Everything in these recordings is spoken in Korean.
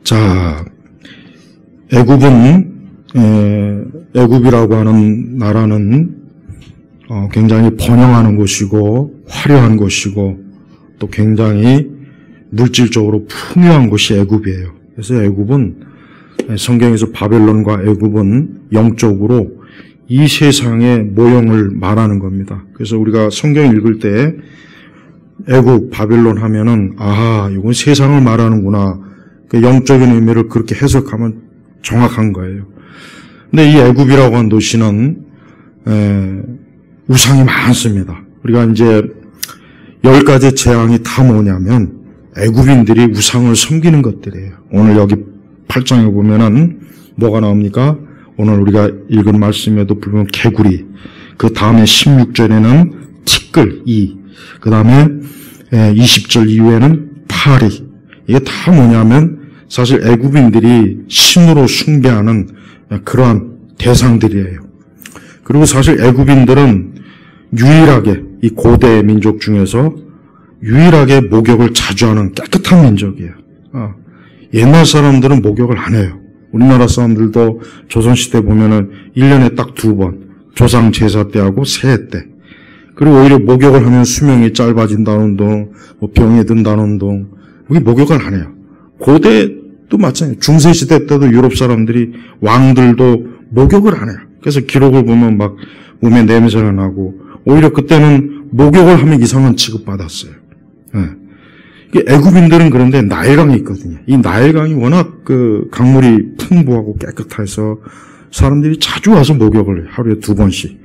자, 애굽이라고 하는 나라는 굉장히 번영하는 곳이고 화려한 곳이고 또 굉장히 물질적으로 풍요한 곳이 애굽이에요. 그래서 애굽은 성경에서 바벨론과 애굽은 영적으로 이 세상의 모형을 말하는 겁니다. 그래서 우리가 성경 읽을 때 애굽, 바벨론 하면은 이건 세상을 말하는구나. 그 영적인 의미를 그렇게 해석하면 정확한 거예요. 근데 이 애굽이라고 하는 도시는 우상이 많습니다. 우리가 이제 10가지 재앙이 다 뭐냐면 애굽인들이 우상을 섬기는 것들이에요. 오늘 여기 8장에 보면은 뭐가 나옵니까? 오늘 우리가 읽은 말씀에도 불구하고 개구리, 그 다음에 16절에는 티끌, 그 다음에 20절 이후에는 파리. 이게 다 뭐냐면 사실 애굽인들이 신으로 숭배하는 그러한 대상들이에요. 그리고 사실 애굽인들은 유일하게 이 고대 민족 중에서 유일하게 목욕을 자주 하는 깨끗한 민족이에요. 옛날 사람들은 목욕을 안 해요. 우리나라 사람들도 조선시대 보면은 1년에 딱 2번, 조상 제사 때 하고 새해 때. 그리고 오히려 목욕을 하면 수명이 짧아진다는 둥, 병이 든다는 둥, 여기 목욕을 안 해요. 고대도 마찬가지예요. 중세시대 때도 유럽 사람들이, 왕들도 목욕을 안 해요. 그래서 기록을 보면 막 몸에 냄새가 나고, 오히려 그때는 목욕을 하면 이상한 취급받았어요. 애굽인들은 그런데 나일강이 있거든요. 이 나일강이 워낙 그 강물이 풍부하고 깨끗해서 사람들이 자주 와서 목욕을 해요. 하루에 2번씩.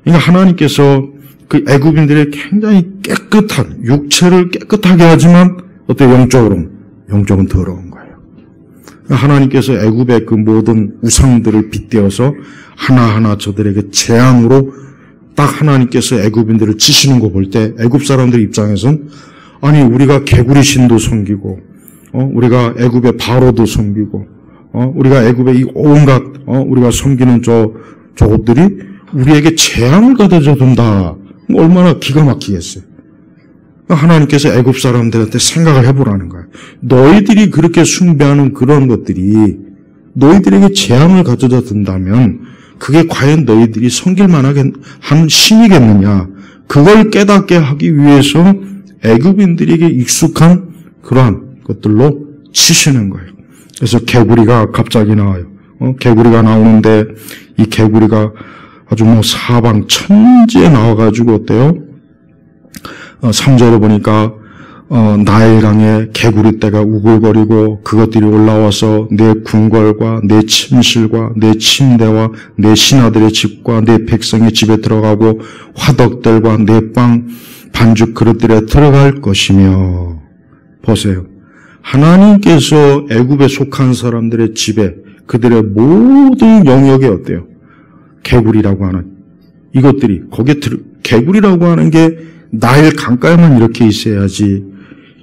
그러니까 하나님께서 그 애굽인들의 굉장히 깨끗한, 육체를 깨끗하게 하지만 어때 영적으로는 더러운 거예요. 하나님께서 애굽의 그 모든 우상들을 빗대어서 하나하나 저들에게 재앙으로 딱 하나님께서 애굽인들을 치시는 거 볼 때 애굽 사람들 입장에서는 아니 우리가 개구리 신도 섬기고 우리가 애굽의 바로도 섬기고 우리가 애굽의 이 온갖 우리가 섬기는 저것들이 우리에게 재앙을 가져다 준다. 얼마나 기가 막히겠어요. 하나님께서 애굽 사람들한테 생각을 해보라는 거예요. 너희들이 그렇게 숭배하는 그런 것들이 너희들에게 재앙을 가져다 준다면 그게 과연 너희들이 섬길 만한 신이겠느냐. 그걸 깨닫게 하기 위해서 애굽인들에게 익숙한 그러한 것들로 치시는 거예요. 그래서 개구리가 갑자기 나와요. 개구리가 나오는데 이 개구리가 아주 사방 천지에 나와가지고 어때요? 3절에 보니까 나일강에 개구리떼가 우글거리고 그것들이 올라와서 내 궁궐과 내 침실과 내 침대와 내 신하들의 집과 내 백성의 집에 들어가고 화덕들과 내 빵 반죽 그릇들에 들어갈 것이며. 보세요. 하나님께서 애굽에 속한 사람들의 집에 그들의 모든 영역에 어때요? 개구리라고 하는 이것들이 거기에 개구리라고 하는 게 나일 강가에만 이렇게 있어야지.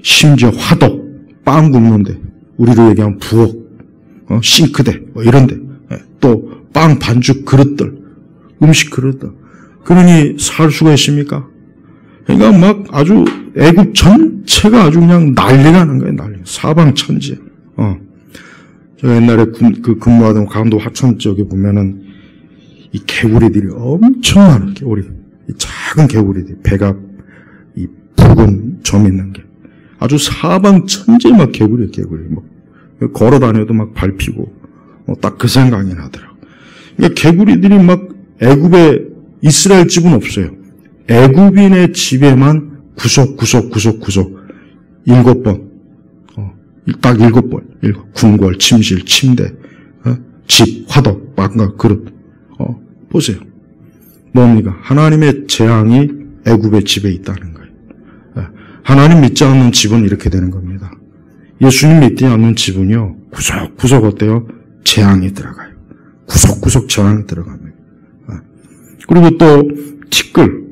심지어 화덕, 빵 굽는데 우리로 얘기하면 부엌, 싱크대 이런데 또 빵 반죽 그릇들, 음식 그릇들. 그러니 살 수가 있습니까? 그러니까 막 아주 애굽 전체가 아주 그냥 난리가 나는 거예요. 난리. 사방 천지. 제가 옛날에 근무하던 강원도 화천 지역에 보면은 이 개구리들이 엄청 많은 개구리. 이 작은 개구리들, 배가 이 붉은 점 있는 게. 아주 사방 천지에 막 개구리. 뭐 걸어 다녀도 막 밟히고, 딱 그 생각이 나더라고요. 그러니까 개구리들이 막 애굽에 이스라엘 집은 없어요. 애굽인의 집에만 구석 7번. 딱 7번. 궁궐, 침실, 침대, 집, 화덕, 빵과 그릇. 보세요. 뭡니까? 하나님의 재앙이 애굽의 집에 있다는 거예요. 하나님 믿지 않는 집은 이렇게 되는 겁니다. 예수님 믿지 않는 집은요, 구석구석 어때요? 재앙이 들어가요. 구석구석 재앙이 들어갑니다. 그리고 또 티끌.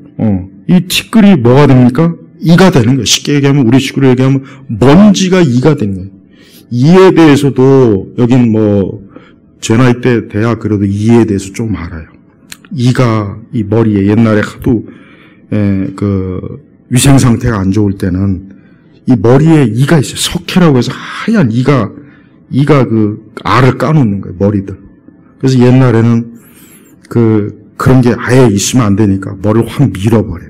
이 티끌이 뭐가 됩니까? 이가 되는 거예요. 쉽게 얘기하면, 우리 식으로 얘기하면 먼지가 이가 되는 거예요. 이에 대해서도 여긴 제 나이 때 대학 그래도 이에 대해서 좀 알아요. 이가 이 머리에 옛날에 하도 위생 상태가 안 좋을 때는 이 머리에 이가 있어요. 석회라고 해서 하얀 이가 이가 그 알을 까놓는 거예요, 머리들. 그래서 옛날에는 그런 게 아예 있으면 안 되니까 머리를 확 밀어버려.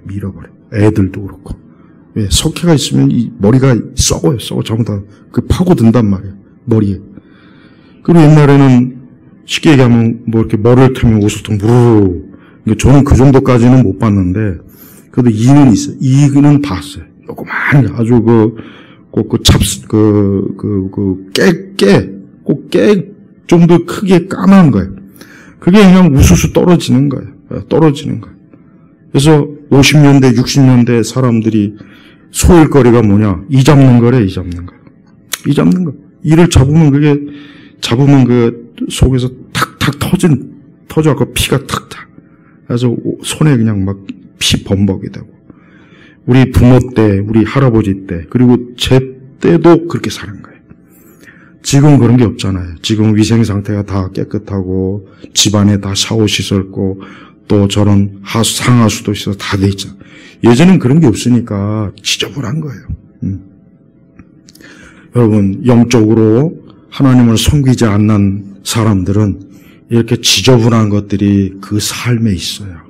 애들도 그렇고. 왜? 석회가 있으면 이 머리가 썩어요. 전부 다 파고든단 말이에요, 머리에. 그리고 옛날에는 쉽게 얘기하면 뭐 이렇게 머리를 털면 우수통 무르르. 저는 그 정도까지는 못 봤는데, 그래도 이는 있어요. 이는 봤어요. 요거만 아주 깨 정도 크게 까만 거예요. 그게 그냥 우수수 떨어지는 거예요. 그래서 50년대, 60년대 사람들이 소일거리가 뭐냐? 이 잡는 거. 이를 잡으면 그 속에서 탁탁 터져갖고 피가 탁탁. 그래서 손에 그냥 막 피 범벅이 되고. 우리 부모 때, 우리 할아버지 때, 그리고 제 때도 그렇게 사는 거예요. 지금 그런 게 없잖아요. 지금 위생 상태가 다 깨끗하고, 집안에 다 샤워 시설 있고, 또 저런 상하수도 있어서 다 돼 있잖아요. 예전엔 그런 게 없으니까 지저분한 거예요. 여러분, 영적으로 하나님을 섬기지 않는 사람들은 이렇게 지저분한 것들이 그 삶에 있어요.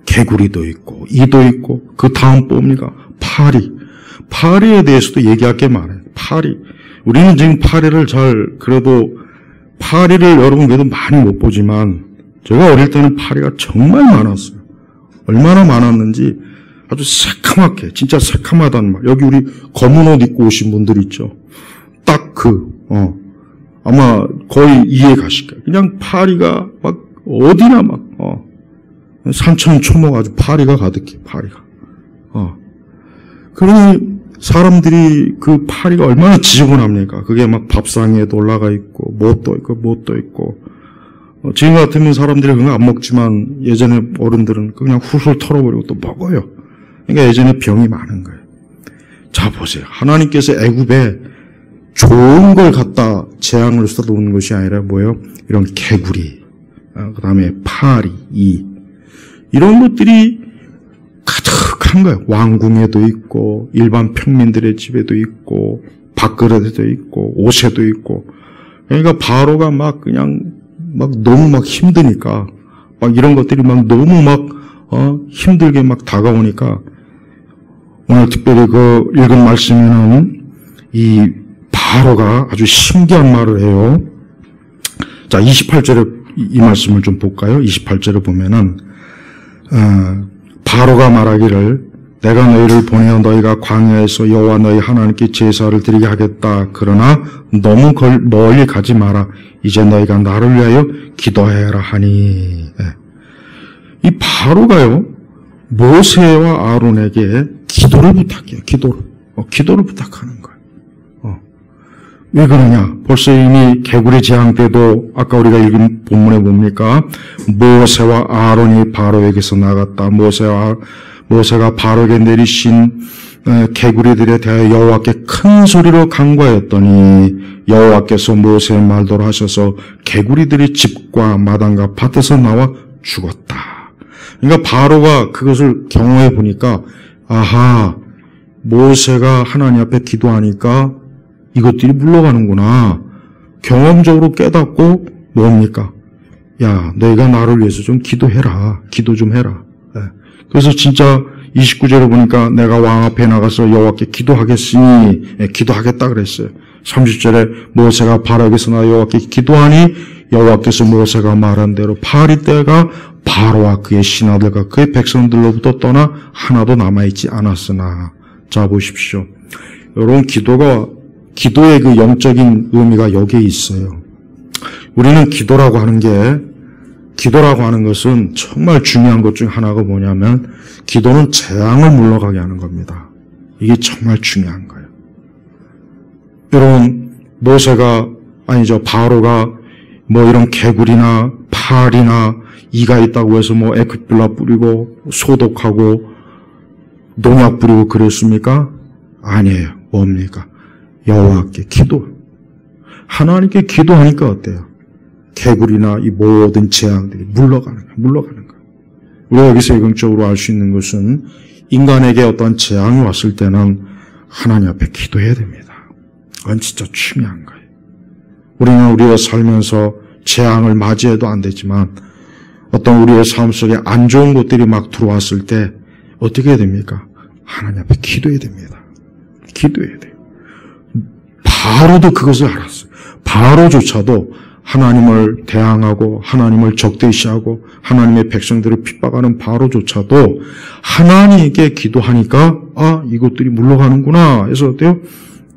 개구리도 있고, 이도 있고, 그 다음 뭡니까? 파리에 대해서도 얘기할 게 많아요. 파리. 우리는 지금 그래도 파리를 여러분 그래도 많이 못 보지만, 제가 어릴 때는 파리가 정말 많았어요. 얼마나 많았는지 아주 새카맣게, 진짜 새카마단 말. 여기 우리 검은 옷 입고 오신 분들 있죠. 딱 아마 거의 이해 가실 거예요. 그냥 파리가 막 어디나 산천초목 아주 파리가 가득해, 파리가. 그러니 사람들이 그 파리가 얼마나 지저분합니까? 그게 막 밥상에도 올라가 있고, 못도 있고. 지금 같으면 사람들이 그런 거 안 먹지만 예전에 어른들은 그냥 훌훌 털어버리고 또 먹어요. 그러니까 예전에 병이 많은 거예요. 자, 보세요. 하나님께서 애굽에 좋은 걸 갖다 재앙을 쏟아놓는 것이 아니라 뭐예요? 이런 개구리, 그 다음에 파리, 이런 것들이 가득한 거예요. 왕궁에도 있고, 일반 평민들의 집에도 있고, 밥그릇에도 있고, 옷에도 있고. 그러니까 바로가 너무 힘드니까, 이런 것들이 너무 힘들게 다가오니까, 오늘 특별히 읽은 말씀에는 이 바로가 아주 신기한 말을 해요. 자, 28절에 이 말씀을 좀 볼까요? 28절에 보면은, 바로가 말하기를 내가 너희를 보내어 너희가 광야에서 여호와 너희 하나님께 제사를 드리게 하겠다. 그러나 너무 멀리 가지 마라. 이제 너희가 나를 위하여 기도해라 하니. 이 바로가요, 모세와 아론에게 기도를 부탁해요. 기도를 부탁하는 거예요. 왜 그러냐? 벌써 이미 개구리 재앙 때도 아까 우리가 읽은 본문에 뭡니까? 모세와 아론이 바로에게서 나갔다. 모세가 바로에게 내리신 개구리들에 대하여 여호와께 큰 소리로 간구하였더니 여호와께서 모세의 말대로 하셔서 개구리들이 집과 마당과 밭에서 나와 죽었다. 그러니까 바로가 그것을 경험해 보니까 아하, 모세가 하나님 앞에 기도하니까 이것들이 물러가는구나. 경험적으로 깨닫고 뭡니까? 야, 너희가 나를 위해서 좀 기도해라. 기도 좀 해라. 그래서 진짜 29절에 보니까 내가 왕 앞에 나가서 여호와께 기도하겠으니 기도하겠다 그랬어요. 30절에 모세가 바로에게서 나 여호와께 기도하니 여호와께서 모세가 말한 대로 파리 떼가 바로와 그의 신하들과 그의 백성들로부터 떠나 하나도 남아있지 않았으나. 자, 보십시오. 여러분, 기도의 그 영적인 의미가 여기에 있어요. 우리는 기도라고 하는 것은 정말 중요한 것 중 하나가 뭐냐면 기도는 재앙을 물러가게 하는 겁니다. 이게 정말 중요한 거예요. 여러분, 바로가 이런 개구리나 파리나 이가 있다고 해서 에크필라 뿌리고 소독하고 농약 뿌리고 그랬습니까? 아니에요. 뭡니까? 여호와께 기도. 하나님께 기도하니까 어때요? 개구리나 이 모든 재앙들이 물러가는 거예요. 우리가 여기서 영적으로 알 수 있는 것은 인간에게 어떤 재앙이 왔을 때는 하나님 앞에 기도해야 됩니다. 그건 진짜 중요한 거예요. 우리는 우리가 살면서 재앙을 맞이해도 안 되지만 어떤 우리의 삶 속에 안 좋은 것들이 막 들어왔을 때 어떻게 해야 됩니까? 하나님 앞에 기도해야 됩니다. 기도해야 돼요. 바로도 그것을 알았어요. 바로조차도 하나님을 대항하고 하나님을 적대시하고 하나님의 백성들을 핍박하는 바로조차도 하나님께 기도하니까 이것들이 물러가는구나 해서 어때요?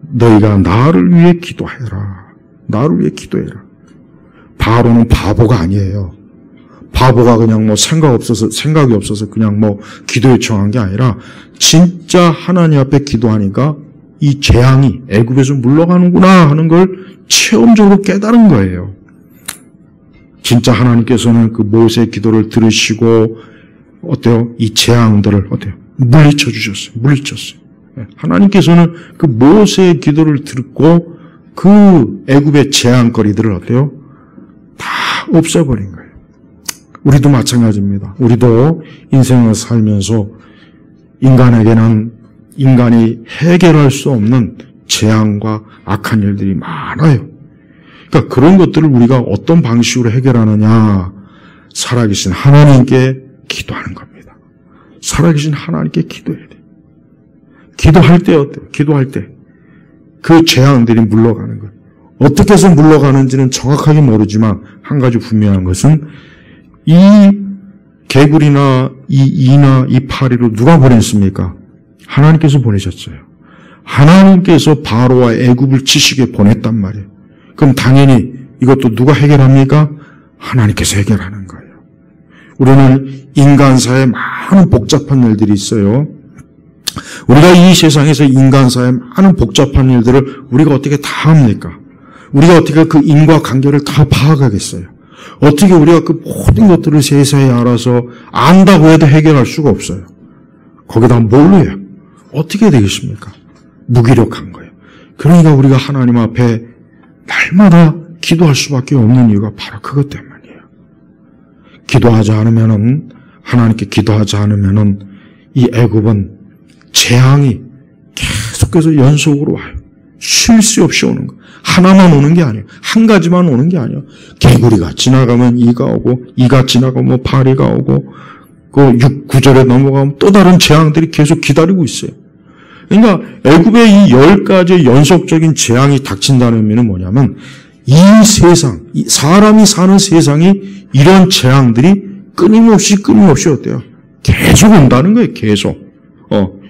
너희가 나를 위해 기도해라. 나를 위해 기도해라. 바로는 바보가 아니에요. 바보가 그냥 생각이 없어서 그냥 기도 요청한 게 아니라 진짜 하나님 앞에 기도하니까 이 재앙이 애굽에서 물러가는구나 하는 걸 체험적으로 깨달은 거예요. 진짜 하나님께서는 그 모세의 기도를 들으시고 어때요? 이 재앙들을 어때요? 물리쳐 주셨어요. 물리쳤어요. 하나님께서는 그 모세의 기도를 듣고 그 애굽의 재앙거리들을 어때요? 다 없애버린 거예요. 우리도 마찬가지입니다. 우리도 인생을 살면서 인간에게는 인간이 해결할 수 없는 재앙과 악한 일들이 많아요. 그러니까 그런 것들을 우리가 어떤 방식으로 해결하느냐? 살아계신 하나님께 기도하는 겁니다. 살아계신 하나님께 기도해야 돼요. 기도할 때 어때요? 기도할 때 그 재앙들이 물러가는 거예요. 어떻게 해서 물러가는지는 정확하게 모르지만 한 가지 분명한 것은 이 개구리나 이 이나 이 파리로 누가 보냈습니까? 하나님께서 보내셨어요. 하나님께서 바로와 애굽을 치시게 보냈단 말이에요. 그럼 당연히 이것도 누가 해결합니까? 하나님께서 해결하는 거예요. 우리는 인간사에 많은 복잡한 일들이 있어요. 우리가 이 세상에서 인간사에 많은 복잡한 일들을 우리가 어떻게 다 합니까? 우리가 어떻게 그 인과관계를 다 파악하겠어요? 어떻게 우리가 그 모든 것들을 세세히 알아서 안다고 해도 해결할 수가 없어요. 거기다 뭘로 해요? 어떻게 되겠습니까? 무기력한 거예요. 그러니까 우리가 하나님 앞에 날마다 기도할 수밖에 없는 이유가 바로 그것 때문이에요. 기도하지 않으면은, 하나님께 기도하지 않으면은 이 애굽은 재앙이 계속해서 연속으로 와요. 쉴 새 없이 오는 거예요. 하나만 오는 게 아니에요. 한 가지만 오는 게 아니에요. 개구리가 지나가면 이가 오고, 이가 지나가면 파리가 오고, 그 9절에 넘어가면 또 다른 재앙들이 계속 기다리고 있어요. 그러니까 애굽의 이 10가지 연속적인 재앙이 닥친다는 의미는 뭐냐면 이 세상, 사람이 사는 세상이 이런 재앙들이 끊임없이 어때요? 계속 온다는 거예요. 계속.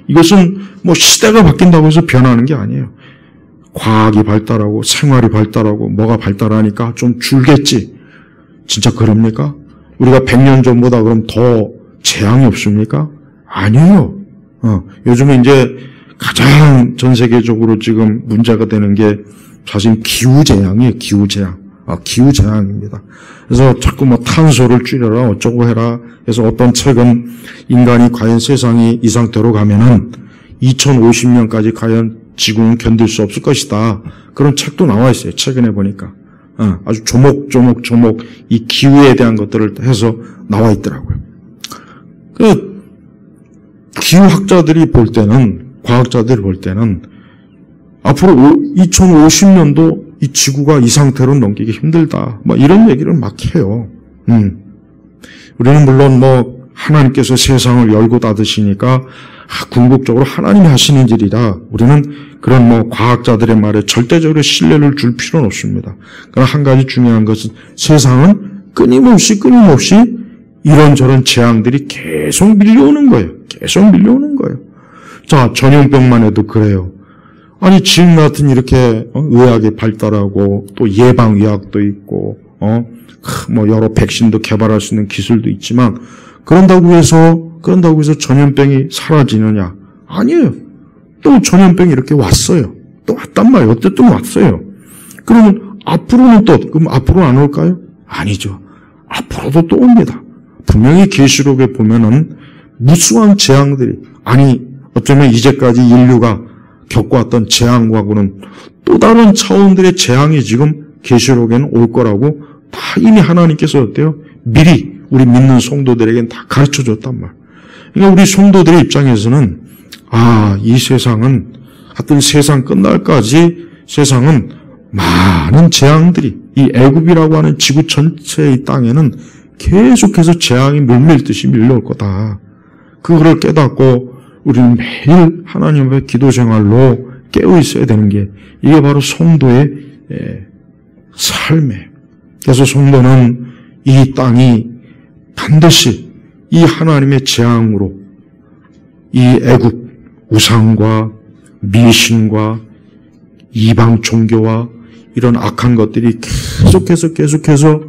이것은 시대가 바뀐다고 해서 변하는 게 아니에요. 과학이 발달하고 생활이 발달하고 뭐가 발달하니까 좀 줄겠지. 진짜 그럽니까? 우리가 100년 전보다 그럼 더 재앙이 없습니까? 아니에요. 요즘에 이제 가장 전 세계적으로 지금 문제가 되는 게 사실 기후재앙이에요. 기후재앙입니다. 그래서 자꾸 탄소를 줄여라, 어쩌고 해라. 그래서 어떤 책은 인간이 과연 세상이 이 상태로 가면은 2050년까지 과연 지구는 견딜 수 없을 것이다. 그런 책도 나와 있어요. 최근에 보니까. 아주 조목조목 이 기후에 대한 것들을 해서 나와 있더라고요. 기후학자들이 볼 때는, 과학자들이 볼 때는 앞으로 2050년도 이 지구가 이 상태로 넘기기 힘들다. 이런 얘기를 막 해요. 우리는 물론 하나님께서 세상을 열고 닫으시니까 궁극적으로 하나님이 하시는 일이라 우리는 그런 과학자들의 말에 절대적으로 신뢰를 줄 필요는 없습니다. 그러나 한 가지 중요한 것은 세상은 끊임없이 이런저런 재앙들이 계속 밀려오는 거예요. 자, 전염병만 해도 그래요. 아니, 지금 같은 이렇게 의학이 발달하고 또 예방의학도 있고 여러 백신도 개발할 수 있는 기술도 있지만 그런다고 해서 전염병이 사라지느냐? 아니에요. 또 전염병이 이렇게 왔어요. 또 왔단 말이에요. 어쨌든 왔어요. 그러면 그럼 앞으로 안 올까요? 아니죠. 앞으로도 또 옵니다. 분명히 계시록에 보면은 무수한 재앙들이, 어쩌면 이제까지 인류가 겪어왔던 재앙과는 또 다른 차원들의 재앙이 지금 계시록에는 올 거라고 다 이미 하나님께서 어때요? 미리 우리 믿는 성도들에게는 다 가르쳐 줬단 말. 그러니까 우리 성도들의 입장에서는 이 세상은 하여튼 세상 끝날까지 세상은 많은 재앙들이 이 애굽이라고 하는 지구 전체의 땅에는 계속해서 재앙이 물밀듯이 밀려올 거다. 그거를 깨닫고 우리는 매일 하나님 앞에 기도 생활로 깨어 있어야 되는 게 이게 바로 성도의 삶이에요. 그래서 성도는 이 땅이 반드시 이 하나님의 재앙으로 이 애굽 우상과 미신과 이방 종교와 이런 악한 것들이 계속해서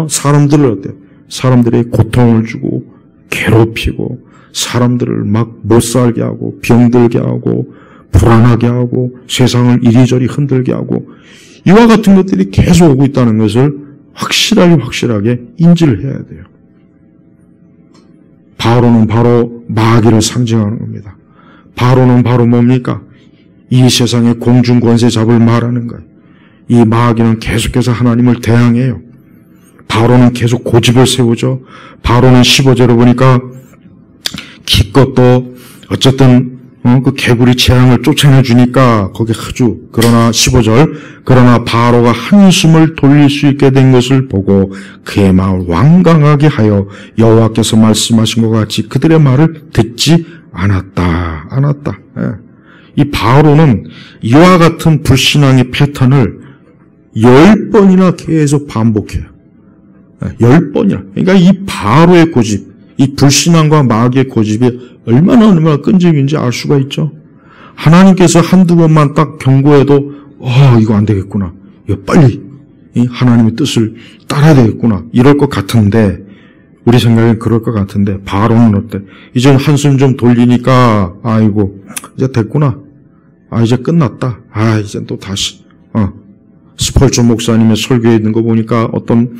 사람들을 어때요? 사람들의 고통을 주고 괴롭히고 사람들을 막 못 살게 하고 병들게 하고 불안하게 하고 세상을 이리저리 흔들게 하고 이와 같은 것들이 계속 오고 있다는 것을 확실하게 인지를 해야 돼요. 바로는 바로 마귀를 상징하는 겁니다. 바로는 바로 뭡니까? 이 세상의 공중 권세 잡을 말하는 거예요. 이 마귀는 계속해서 하나님을 대항해요. 바로는 계속 고집을 세우죠. 바로는 15절을 보니까 기껏 또 어쨌든 그 개구리 재앙을 쫓아내 주니까 거기 아주 그러나 15절 그러나 바로가 한숨을 돌릴 수 있게 된 것을 보고 그의 마음을 완강하게 하여 여호와께서 말씀하신 것 같이 그들의 말을 듣지 않았다. 이 바로는 이와 같은 불신앙의 패턴을 10번이나 계속 반복해요. 10번이나. 그러니까 이 바로의 고집, 이 불신앙과 마귀의 고집이 얼마나 끈질긴지 알 수가 있죠. 하나님께서 한두 번만 딱 경고해도 이거 안 되겠구나. 이거 빨리 이 하나님의 뜻을 따라야 되겠구나. 이럴 것 같은데 우리 생각엔 그럴 것 같은데 바로는 어때? 이제 한숨 좀 돌리니까 아이고 이제 됐구나. 이제 끝났다. 이제 또 다시 스펄전 목사님의 설교에 있는 거 보니까 어떤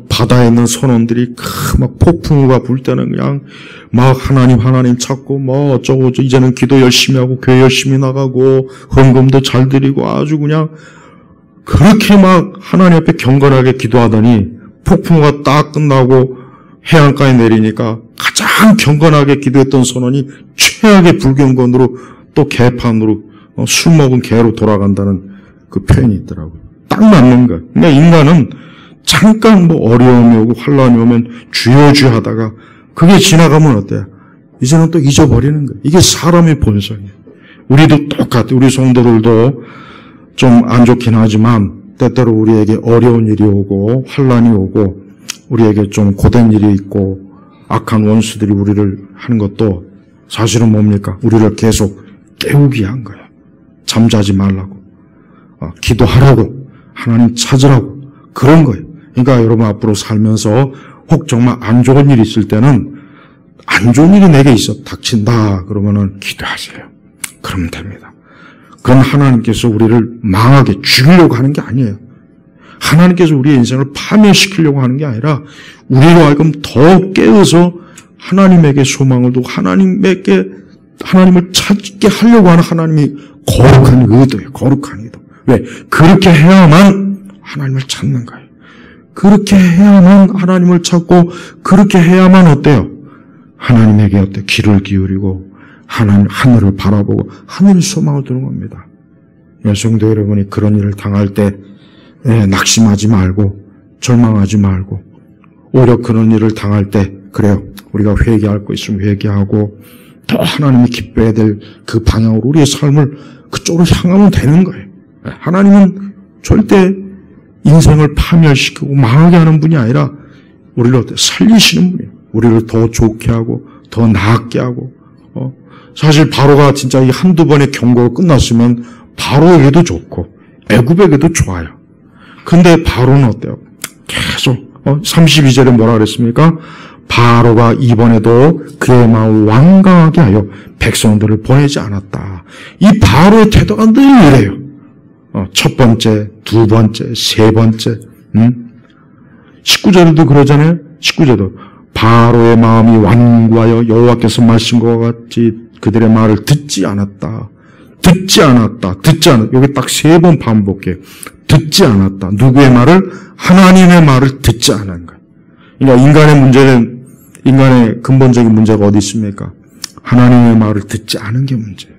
바다에 있는 선원들이 막 폭풍우가 불 때는 그냥 막 하나님 찾고 뭐 어쩌고 이제는 기도 열심히 하고 교회 열심히 나가고 헌금도 잘 드리고 아주 그냥 그렇게 막 하나님 앞에 경건하게 기도하더니 폭풍우가 딱 끝나고 해안가에 내리니까 가장 경건하게 기도했던 선원이 최악의 불경건으로 또 개판으로 술 먹은 개로 돌아간다는 그 표현이 있더라고요. 딱 맞는 거예요. 그러니까 인간은 잠깐 어려움이 오고 환란이 오면 주여 하다가 그게 지나가면 어때요? 이제는 또 잊어버리는 거예요. 이게 사람의 본성이에요. 우리도 똑같아요. 우리 성도들도 좀 안 좋긴 하지만 때때로 우리에게 어려운 일이 오고 환란이 오고 우리에게 좀 고된 일이 있고 악한 원수들이 우리를 하는 것도 사실은 뭡니까? 우리를 계속 깨우기 위한 거예요. 잠자지 말라고. 기도하라고. 하나님 찾으라고. 그런 거예요. 그러니까 여러분 앞으로 살면서 혹 정말 안 좋은 일이 있을 때는 안 좋은 일이 내게 있어 닥친다. 그러면은 기도하세요. 그러면 됩니다. 그건 하나님께서 우리를 망하게 죽이려고 하는 게 아니에요. 하나님께서 우리의 인생을 파멸시키려고 하는 게 아니라 우리로 하여금 더 깨어서 하나님에게 소망을 두고 하나님을 찾게 하려고 하는 하나님이 거룩한 의도예요. 거룩한 의도. 왜? 그렇게 해야만 하나님을 찾는 거예요. 그렇게 해야만 하나님을 찾고 그렇게 해야만 어때요? 하나님에게 어때요? 귀를 기울이고 하늘을 바라보고 하늘의 소망을 두는 겁니다. 성도 여러분이 그런 일을 당할 때 낙심하지 말고 절망하지 말고 오히려 그런 일을 당할 때 그래요. 우리가 회개할 거 있으면 회개하고 더 하나님이 기뻐해야 될 그 방향으로 우리의 삶을 그쪽으로 향하면 되는 거예요. 하나님은 절대 인생을 파멸시키고 망하게 하는 분이 아니라 우리를 살리시는 분이에요. 우리를 더 좋게 하고 더 나았게 하고 사실 바로가 진짜 이 한두 번의 경고가 끝났으면 바로에게도 좋고 애굽에게도 좋아요. 근데 바로는 어때요? 계속 32절에 뭐라 그랬습니까? 바로가 이번에도 그의 마음을 완강하게 하여 백성들을 보내지 않았다. 이 바로의 태도가 늘 이래요. 첫 번째, 두 번째, 세 번째. 19절에도 그러잖아요. 19절도 바로의 마음이 완고하여 여호와께서 말씀 것 같이 그들의 말을 듣지 않았다. 여기 딱 3번 반복해요. 듣지 않았다. 누구의 말을? 하나님의 말을 듣지 않은 거예요. 그러니까 인간의 근본적인 문제가 어디 있습니까? 하나님의 말을 듣지 않은 게 문제예요.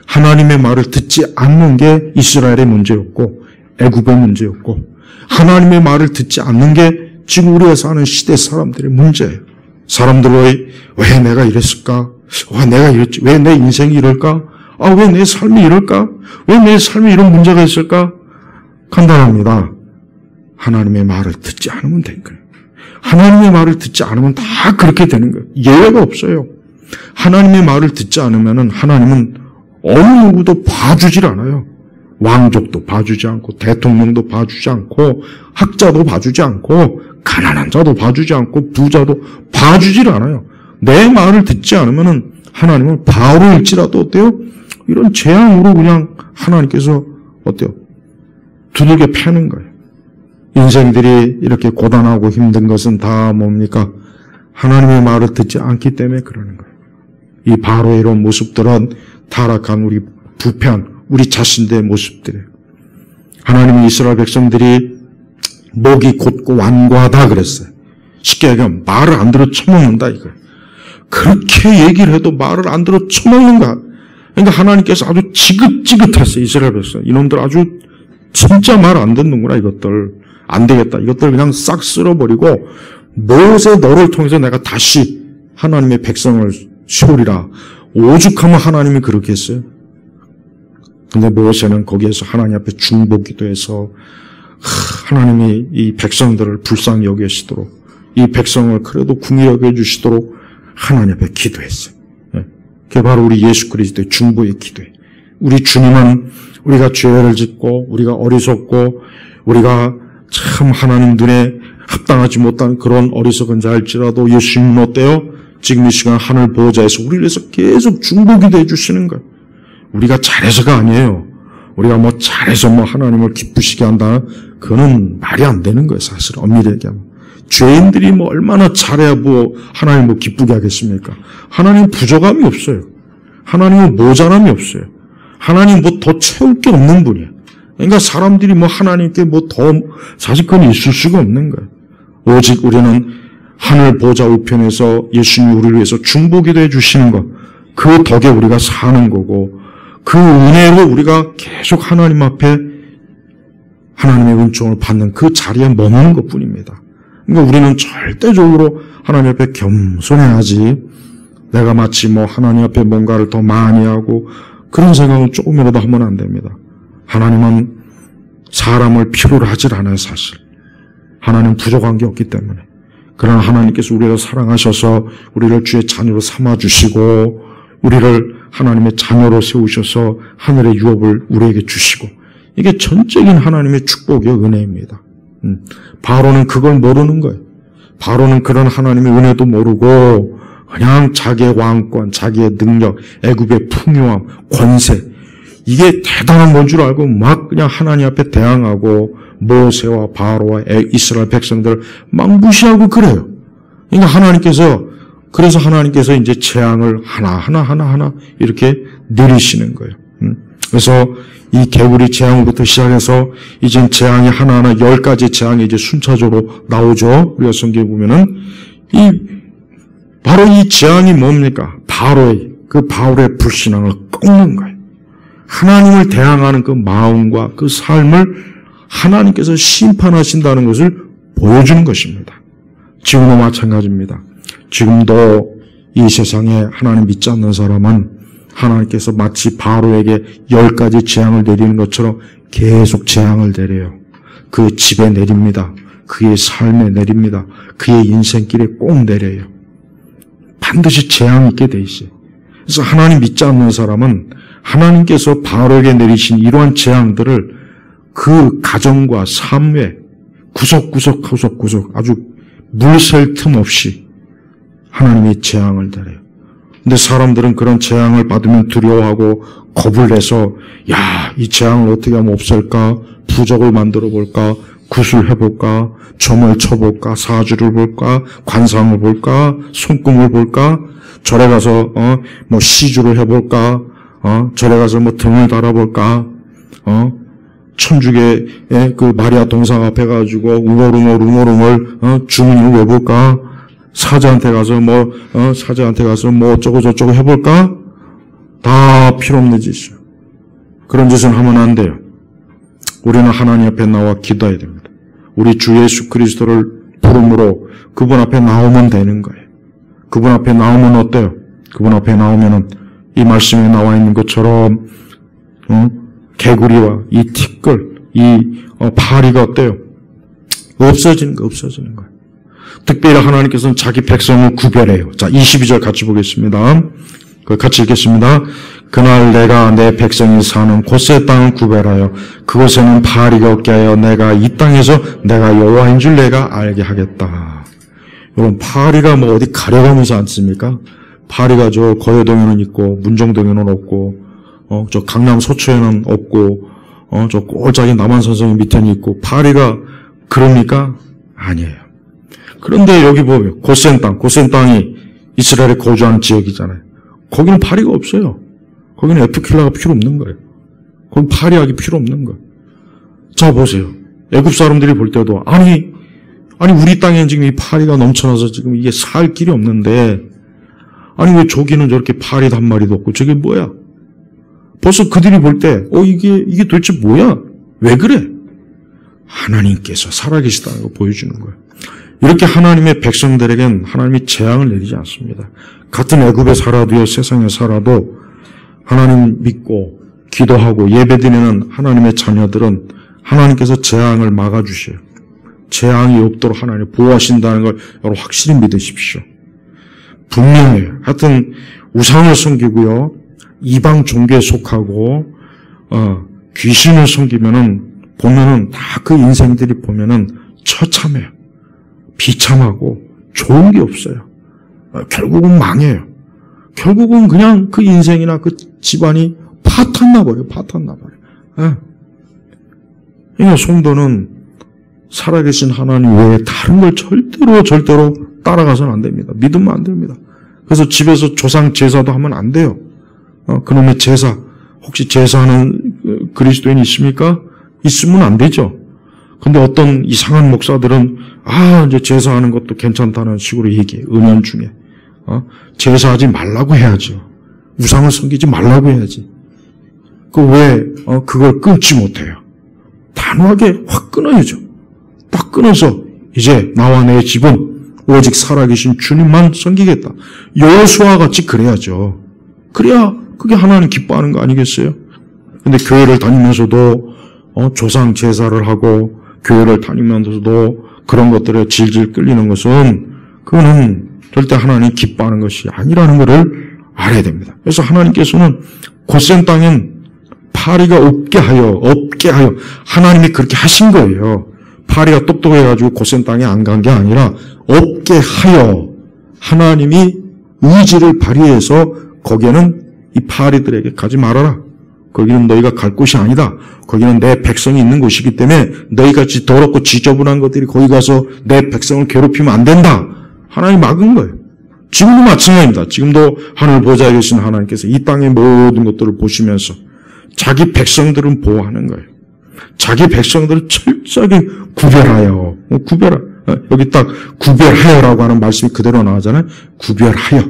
하나님의 말을 듣지 않는 게 이스라엘의 문제였고 애굽의 문제였고 하나님의 말을 듣지 않는 게 지금 우리가 사는 시대 사람들의 문제예요. 사람들의 왜 내가 이랬을까? 왜 내가 이랬지? 왜 내 인생이 이럴까? 왜 내 삶이 이럴까? 왜 내 삶에 이런 문제가 있을까? 간단합니다. 하나님의 말을 듣지 않으면 된 거예요. 하나님의 말을 듣지 않으면 다 그렇게 되는 거예요. 예외가 없어요. 하나님의 말을 듣지 않으면 하나님은 어느 누구도 봐주질 않아요. 왕족도 봐주지 않고 대통령도 봐주지 않고 학자도 봐주지 않고 가난한 자도 봐주지 않고 부자도 봐주질 않아요. 내 말을 듣지 않으면 하나님은 바로일지라도 어때요? 이런 재앙으로 그냥 하나님께서 어때요? 두들겨 패는 거예요. 인생들이 이렇게 고단하고 힘든 것은 다 뭡니까? 하나님의 말을 듣지 않기 때문에 그러는 거예요. 이 바로의 이런 모습들은 타락한 우리 부패한 우리 자신들의 모습들이에요. 하나님이 이스라엘 백성들이 목이 곧고 완고하다 그랬어요. 쉽게 얘기하면 말을 안 들어 처먹는다 이거예요. 그렇게 얘기를 해도 말을 안 들어 처먹는가. 그러니까 하나님께서 아주 지긋지긋했어요. 이스라엘 백성. 이놈들 아주 진짜 말 안 듣는구나 이것들. 안 되겠다. 이것들 그냥 싹 쓸어버리고 모세 너를 통해서 내가 다시 하나님의 백성을 세우리라. 오죽하면 하나님이 그렇게 했어요. 근데 모세는 거기에서 하나님 앞에 중보기도해서 하나님이 이 백성들을 불쌍히 여기시도록 이 백성을 그래도 궁히 여겨주시도록 하나님 앞에 기도했어요. 그게 바로 우리 예수 그리스도의 중보의 기도예요. 우리 주님은 우리가 죄를 짓고 우리가 어리석고 우리가 참 하나님 눈에 합당하지 못한 그런 어리석은 자일지라도 예수님은 어때요? 지금 이 시간 하늘 보호자에서 우리를 위해서 계속 중보기도 해주시는 거예요. 우리가 잘해서가 아니에요. 우리가 뭐 잘해서 뭐 하나님을 기쁘시게 한다. 그거는 말이 안 되는 거예요, 사실. 엄밀히 얘기하면. 죄인들이 뭐 얼마나 잘해야 뭐 하나님 뭐 기쁘게 하겠습니까? 하나님은 부족함이 없어요. 하나님은 모자람이 없어요. 하나님 뭐 더 채울 게 없는 분이에요. 그러니까 사람들이 뭐 하나님께 뭐 더 사실 그건 있을 수가 없는 거예요. 오직 우리는 하늘 보좌 우편에서 예수님이 우리를 위해서 중보기도 해주시는 것, 그 덕에 우리가 사는 거고 그 은혜로 우리가 계속 하나님 앞에 하나님의 은총을 받는 그 자리에 머무는 것뿐입니다. 그러니까 우리는 절대적으로 하나님 앞에 겸손해야지 내가 마치 뭐 하나님 앞에 뭔가를 더 많이 하고 그런 생각은 조금이라도 하면 안 됩니다. 하나님은 사람을 필요로 하질 않아요, 사실. 하나님은 부족한 게 없기 때문에. 그러나 하나님께서 우리를 사랑하셔서 우리를 주의 자녀로 삼아주시고 우리를 하나님의 자녀로 세우셔서 하늘의 유업을 우리에게 주시고 이게 전적인 하나님의 축복이요 은혜입니다. 바로는 그걸 모르는 거예요. 바로는 그런 하나님의 은혜도 모르고 그냥 자기의 왕권, 자기의 능력, 애굽의 풍요함, 권세 이게 대단한 건 줄 알고 막 그냥 하나님 앞에 대항하고 모세와 바로와 이스라엘 백성들 막 무시하고 그래요. 그러니까 그래서 하나님께서 이제 재앙을 하나 이렇게 내리시는 거예요. 그래서 이 개구리 재앙부터 시작해서 이제 재앙이 하나하나 10가지 재앙이 이제 순차적으로 나오죠. 우리가 성경에 보면은 바로 이 재앙이 뭡니까? 바로의 불신앙을 꺾는 거예요. 하나님을 대항하는 그 마음과 그 삶을 하나님께서 심판하신다는 것을 보여주는 것입니다. 지금도 마찬가지입니다. 지금도 이 세상에 하나님 믿지 않는 사람은 하나님께서 마치 바로에게 10가지 재앙을 내리는 것처럼 계속 재앙을 내려요. 그 집에 내립니다. 그의 삶에 내립니다. 그의 인생길에 꼭 내려요. 반드시 재앙이 있게 돼 있어요. 그래서 하나님 믿지 않는 사람은 하나님께서 바로에게 내리신 이러한 재앙들을 그 가정과 삶에 구석구석 아주 물샐 틈 없이 하나님이 재앙을 내려요. 근데 사람들은 그런 재앙을 받으면 두려워하고 겁을 내서 이 재앙을 어떻게 하면 없앨까? 부적을 만들어 볼까? 구슬 해볼까? 점을 쳐볼까? 사주를 볼까? 관상을 볼까? 손금을 볼까? 절에 가서 뭐 시주를 해볼까? 절에 가서 뭐 등을 달아볼까? 천주교의 그 마리아 동상 앞에 가지고 웅얼웅얼 주문을 외볼까? 사자한테 가서 뭐 어쩌고 저쩌고 해볼까? 다 필요 없는 짓이요. 그런 짓은 하면 안 돼요. 우리는 하나님 앞에 나와 기도해야 됩니다. 우리 주 예수 그리스도를 부름으로 그분 앞에 나오면 되는 거예요. 그분 앞에 나오면 어때요? 그분 앞에 나오면은 이 말씀에 나와 있는 것처럼 개구리와 이 티끌, 이 파리가 어때요? 없어지는 거예요. 특별히 하나님께서는 자기 백성을 구별해요. 자, 22절 같이 보겠습니다. 같이 읽겠습니다. 그날 내가 내 백성이 사는 곳의 땅을 구별하여 그곳에는 파리가 없게 하여 내가 이 땅에서 내가 여호와인 줄 내가 알게 하겠다. 여러분, 파리가 뭐 어디 가려가면서 않습니까? 파리가 저 거여동에는 있고 문정동에는 없고 저 강남 소초에는 없고 저 꼴짝이 남한산성 밑에는 있고 파리가 그럽니까? 아니에요. 그런데 여기 보면 고센 땅이 이스라엘에 거주하는 지역이잖아요. 거기는 파리가 없어요. 거기는 에프킬라가 필요 없는 거예요. 거기 파리하기 필요 없는 거예요. 자, 보세요. 애굽 사람들이 볼 때도 아니 우리 땅에는 지금 이 파리가 넘쳐나서 지금 이게 살 길이 없는데 아니 왜 저기는 저렇게 파리도 한 마리도 없고 저게 뭐야? 벌써 그들이 볼 때 이게 도대체 뭐야? 왜 그래? 하나님께서 살아계시다는 거 보여주는 거예요. 이렇게 하나님의 백성들에겐 하나님이 재앙을 내리지 않습니다. 같은 애굽에 살아도요, 세상에 살아도 하나님 믿고 기도하고 예배드리는 하나님의 자녀들은 하나님께서 재앙을 막아주셔요. 재앙이 없도록 하나님 보호하신다는 걸 여러분 확실히 믿으십시오. 분명해요. 하여튼 우상을 섬기고요, 이방 종교에 속하고 귀신을 섬기면은 보면은 다 그 인생들이 보면은 처참해요. 비참하고 좋은 게 없어요. 결국은 망해요. 결국은 그냥 그 인생이나 그 집안이 파탄나버려요. 그러니까 성도는 살아계신 하나님 외에 다른 걸 절대로 따라가서는 안 됩니다. 믿으면 안 됩니다. 그래서 집에서 조상 제사도 하면 안 돼요. 그놈의 제사, 혹시 제사하는 그리스도인이 있습니까? 있으면 안 되죠. 근데 어떤 이상한 목사들은 이제 제사하는 것도 괜찮다는 식으로 얘기해. 은연 중에. 제사하지 말라고 해야죠. 우상을 섬기지 말라고 해야지. 왜 그걸 끊지 못해요? 단호하게 확 끊어야죠. 딱 끊어서 이제 나와 내 집은 오직 살아계신 주님만 섬기겠다. 여호수아와 같이 그래야죠. 그래야 그게 하나님 기뻐하는 거 아니겠어요? 근데 교회를 다니면서도 조상 제사를 하고 교회를 다니면서도 그런 것들에 질질 끌리는 것은 그거는 절대 하나님 기뻐하는 것이 아니라는 것을 알아야 됩니다. 그래서 하나님께서는 고센 땅엔 파리가 없게 하여 하나님이 그렇게 하신 거예요. 파리가 똑똑해가지고 고센 땅에 안 간 게 아니라 없게 하여 하나님이 의지를 발휘해서 거기에는 이 파리들에게 가지 말아라. 거기는 너희가 갈 곳이 아니다. 거기는 내 백성이 있는 곳이기 때문에 너희같이 더럽고 지저분한 것들이 거기 가서 내 백성을 괴롭히면 안 된다. 하나님 막은 거예요. 지금도 마찬가지입니다. 지금도 하늘 보좌에 계신 하나님께서 이 땅의 모든 것들을 보시면서 자기 백성들은 보호하는 거예요. 자기 백성들을 철저하게 구별하여, 여기 딱 구별하여라고 하는 말씀이 그대로 나오잖아요. 구별하여.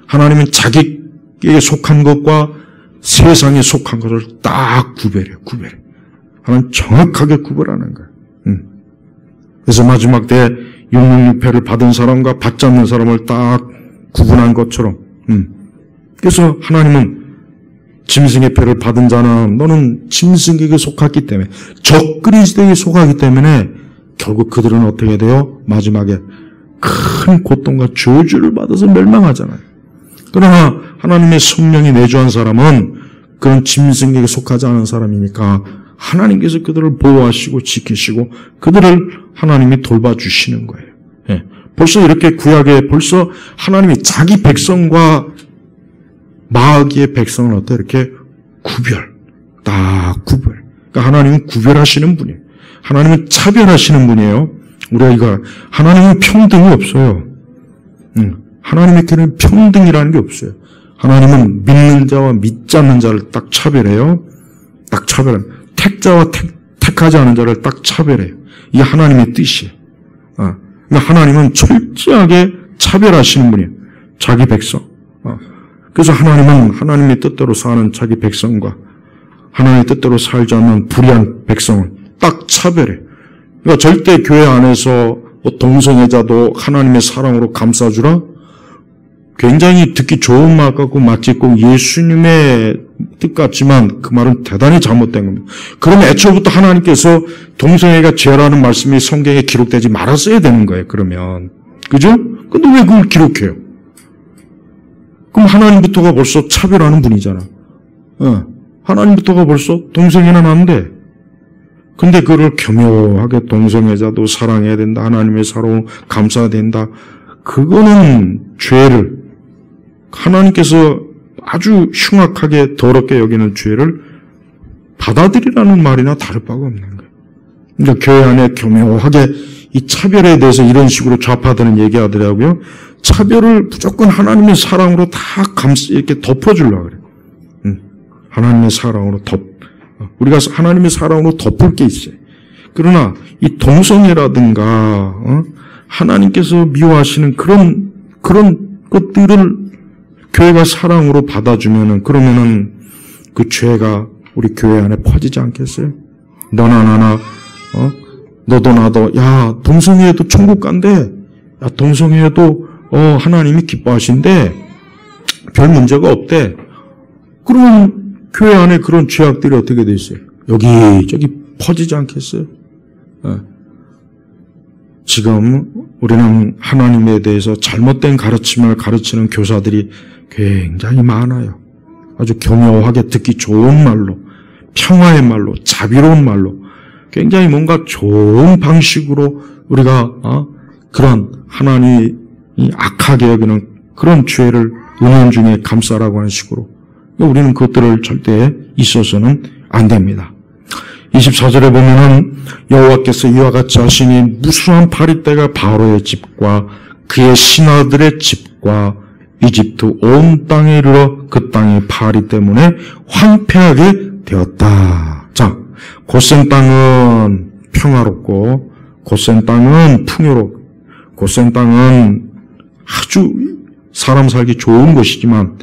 하나님은 자기에게 속한 것과 세상에 속한 것을 딱 구별해요. 하나님 정확하게 구별하는 거예요. 그래서 마지막 때 666패를 받은 사람과 받지 않는 사람을 딱 구분한 것처럼. 그래서 하나님은 짐승의 패를 받은 자는 너는 짐승에게 속했기 때문에 적그리스도에게 속하기 때문에 결국 그들은 어떻게 돼요? 마지막에 큰 고통과 저주를 받아서 멸망하잖아요. 그러나 하나님의 성령이 내주한 사람은 그런 짐승에게 속하지 않은 사람이니까 하나님께서 그들을 보호하시고 지키시고 그들을 하나님이 돌봐주시는 거예요. 예. 벌써 이렇게 구약에 벌써 하나님이 자기 백성과 마귀의 백성을 어떻게 이렇게 구별. 그러니까 하나님은 구별하시는 분이에요. 하나님은 차별하시는 분이에요. 우리가 이거 하나님은 평등이 없어요. 하나님께는 평등이라는 게 없어요. 하나님은 믿는 자와 믿지 않는 자를 딱 차별해요. 딱 차별해요. 택자와 택하지 않은 자를 딱 차별해요. 이게 하나님의 뜻이에요. 그러니까 하나님은 철저하게 차별하시는 분이에요. 자기 백성. 그래서 하나님은 하나님의 뜻대로 사는 자기 백성과 하나님의 뜻대로 살지 않는 불의한 백성을 딱 차별해. 그러니까 절대 교회 안에서 동성애자도 하나님의 사랑으로 감싸주라? 굉장히 듣기 좋은 말 같고 맞짓고 예수님의 뜻 같지만 그 말은 대단히 잘못된 겁니다. 그러면 애초부터 하나님께서 동성애가 죄라는 말씀이 성경에 기록되지 말았어야 되는 거예요. 그러면. 그죠? 근데 왜 그걸 기록해요? 그럼 하나님부터가 벌써 차별하는 분이잖아. 하나님부터가 벌써 동성애는 안 돼. 근데 그걸 교묘하게 동성애자도 사랑해야 된다. 하나님의 사랑으로 감싸야 된다. 그거는 죄를 하나님께서 아주 흉악하게 더럽게 여기는 죄를 받아들이라는 말이나 다를 바가 없는 거예요. 그러니까 교회 안에 교묘하게 이 차별에 대해서 이런 식으로 좌파들은 얘기하더라고요. 차별을 무조건 하나님의 사랑으로 다 이렇게 덮어주려고 그래요. 하나님의 사랑으로 우리가 하나님의 사랑으로 덮을 게 있어요. 그러나 이 동성애라든가 하나님께서 미워하시는 그런 것들을 교회가 사랑으로 받아주면은 그러면은 그 죄가 우리 교회 안에 퍼지지 않겠어요? 너나 나나 너도 나도 야 동성애도 천국 간대. 야 동성애도 하나님이 기뻐하신대. 별 문제가 없대. 그러면 교회 안에 그런 죄악들이 어떻게 돼 있어요? 여기저기 퍼지지 않겠어요? 지금 우리는 하나님에 대해서 잘못된 가르침을 가르치는 교사들이 굉장히 많아요. 아주 교묘하게 듣기 좋은 말로, 평화의 말로, 자비로운 말로, 굉장히 뭔가 좋은 방식으로 우리가 그런 하나님이 악하게 여기는 그런 죄를 은연중에 감싸라고 하는 식으로 우리는 그것들을 절대 있어서는 안 됩니다. 24절에 보면은 여호와께서 이와 같이 하시니 무수한 파리떼가 바로의 집과 그의 신하들의 집과 이집트 온 땅에 이르러 그 땅이 파리 때문에 황폐하게 되었다. 자, 고센 땅은 평화롭고 고센 땅은 풍요롭고 고센 땅은 아주 사람 살기 좋은 곳이지만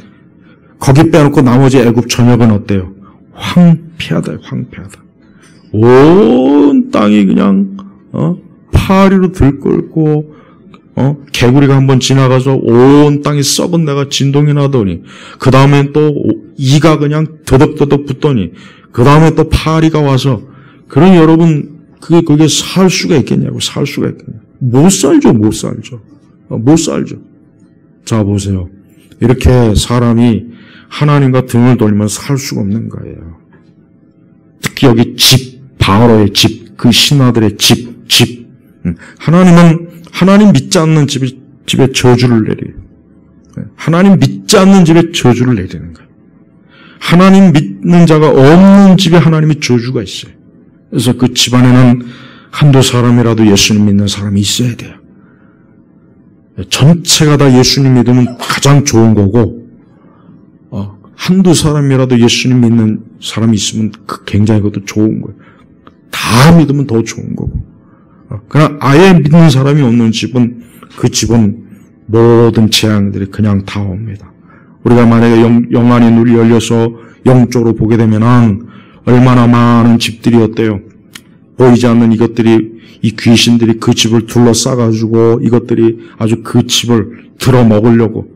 거기 빼놓고 나머지 애굽 전역은 어때요? 황폐하다, 황폐하다. 온 땅이 그냥 파리로 들끓고 개구리가 한번 지나가서 온 땅이 썩은 데가 진동이 나더니 그 다음엔 또 이가 그냥 더덕더덕 붙더니 그 다음에 또 파리가 와서 그러니 여러분 그게 살 수가 있겠냐고. 살 수가 있겠냐고. 못 살죠. 못 살죠. 못 살죠. 자 보세요. 이렇게 사람이 하나님과 등을 돌리면 살 수가 없는 거예요. 특히 여기 집, 바로의 집, 그 신하들의 집. 하나님은 하나님 믿지 않는 집에 저주를 내려요. 하나님 믿지 않는 집에 저주를 내리는 거예요. 하나님 믿는 자가 없는 집에 하나님의 저주가 있어요. 그래서 그 집안에는 한두 사람이라도 예수님 믿는 사람이 있어야 돼요. 전체가 다 예수님 믿으면 가장 좋은 거고 한두 사람이라도 예수님 믿는 사람이 있으면 굉장히 그것도 좋은 거예요. 다 믿으면 더 좋은 거고. 그러나 아예 믿는 사람이 없는 집은 그 집은 모든 재앙들이 그냥 다 옵니다. 우리가 만약에 영안의 눈이 열려서 영적으로 보게 되면 얼마나 많은 집들이 어때요? 보이지 않는 이것들이 이 귀신들이 그 집을 둘러싸가지고 이것들이 아주 그 집을 들어먹으려고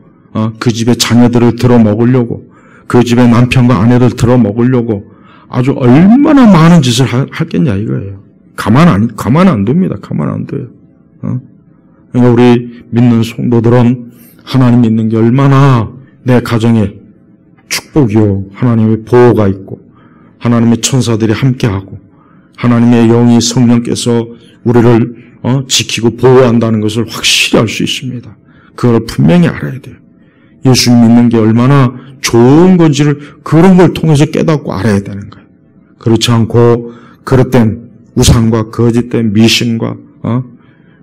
그 집의 자녀들을 들어먹으려고 그 집의 남편과 아내를 들어먹으려고 아주 얼마나 많은 짓을 할겠냐 이거예요. 가만 안 둡니다. 가만 안 둬요. 그러니까 우리 믿는 성도들은 하나님 믿는 게 얼마나 내 가정에 축복이요. 하나님의 보호가 있고 하나님의 천사들이 함께하고 하나님의 영이 성령께서 우리를 지키고 보호한다는 것을 확실히 알 수 있습니다. 그걸 분명히 알아야 돼요. 예수 믿는 게 얼마나 좋은 건지를 그런 걸 통해서 깨닫고 알아야 되는 거예요. 그렇지 않고 그릇된 우상과 거짓된 미신과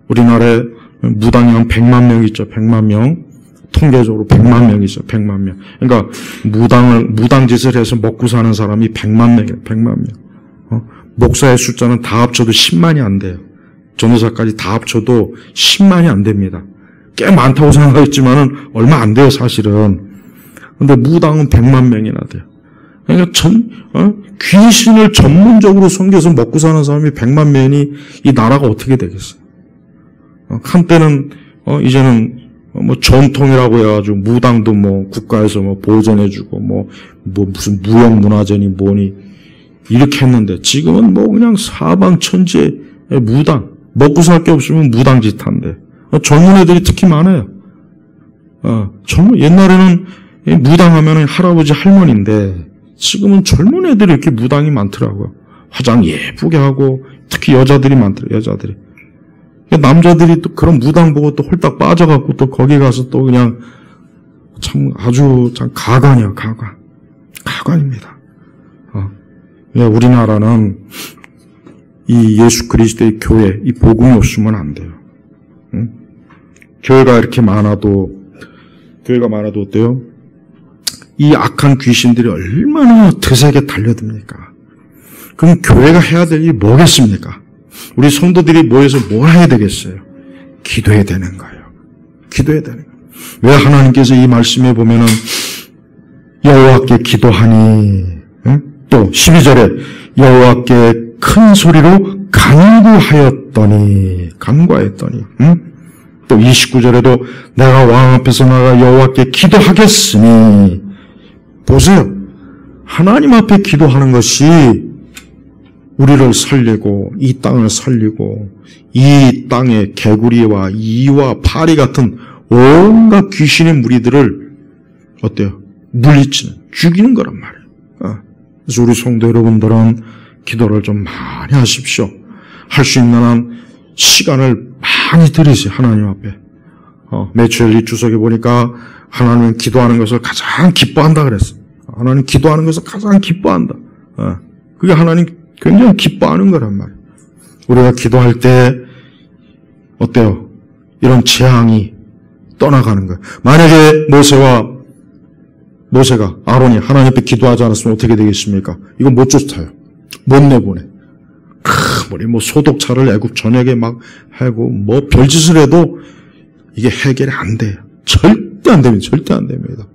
우리나라에 무당이 한 100만 명 있죠. 100만 명. 통계적으로 100만 명 있어. 100만 명. 그러니까 무당 짓을 해서 먹고 사는 사람이 100만 명이에요. 100만 명. 목사의 숫자는 다 합쳐도 10만이 안 돼요. 전도사까지 다 합쳐도 10만이 안 됩니다. 꽤 많다고 생각했지만은 얼마 안 돼요, 사실은. 근데 무당은 100만 명이나 돼요. 그러니까 귀신을 전문적으로 섬겨서 먹고 사는 사람이 100만 명이 이 나라가 어떻게 되겠어요? 한때는 이제는 뭐 전통이라고 해가지고 무당도 뭐 국가에서 뭐 보존해주고 뭐 무슨 무형문화재니 뭐니 이렇게 했는데 지금은 뭐 그냥 사방천지에 무당 먹고 살 게 없으면 무당짓 한대. 젊은 애들이 특히 많아요. 옛날에는 무당하면은 할아버지 할머니인데 지금은 젊은 애들이 이렇게 무당이 많더라고요. 화장 예쁘게 하고 특히 여자들이 많더라고요. 여자들이. 남자들이 또 그런 무당 보고 또 홀딱 빠져갖고 또 거기 가서 또 그냥 참 아주 참 가관이야, 가관. 가관입니다. 우리나라는 이 예수 그리스도의 교회, 이 복음이 없으면 안 돼요. 응? 교회가 이렇게 많아도 어때요? 이 악한 귀신들이 얼마나 드세게 달려듭니까? 그럼 교회가 해야 될 일이 뭐겠습니까? 우리 성도들이 모여서 뭘 해야 되겠어요? 기도해야 되는 거예요. 기도해야 되는 거예요. 왜 하나님께서 이 말씀에 보면은 여호와께 기도하니, 응? 또 12절에 여호와께 큰 소리로 간구하였더니, 응? 또 29절에도 내가 왕 앞에서 나가 여호와께 기도하겠으니, 보세요. 하나님 앞에 기도하는 것이 우리를 살리고 이 땅을 살리고 이 땅의 개구리와 이와 파리 같은 온갖 귀신의 무리들을 어때요? 물리치는, 죽이는 거란 말이에요. 그래서 우리 성도 여러분들은 기도를 좀 많이 하십시오. 할 수 있는 한 시간을 많이 들이세요. 하나님 앞에. 매추엘리 주석에 보니까 하나님은 기도하는 것을 가장 기뻐한다 그랬어요. 하나님 기도하는 것을 가장 기뻐한다. 그게 하나님 굉장히 기뻐하는 거란 말이에요. 우리가 기도할 때 어때요? 이런 재앙이 떠나가는 거예요. 만약에 모세가 아론이 하나님 앞에 기도하지 않았으면 어떻게 되겠습니까? 이거 못 쫓아요. 못 내보내. 뭐 소독차를 애굽 전역에 막 하고 뭐 별짓을 해도 이게 해결이 안 돼요. 절대 안 됩니다. 절대 안 됩니다.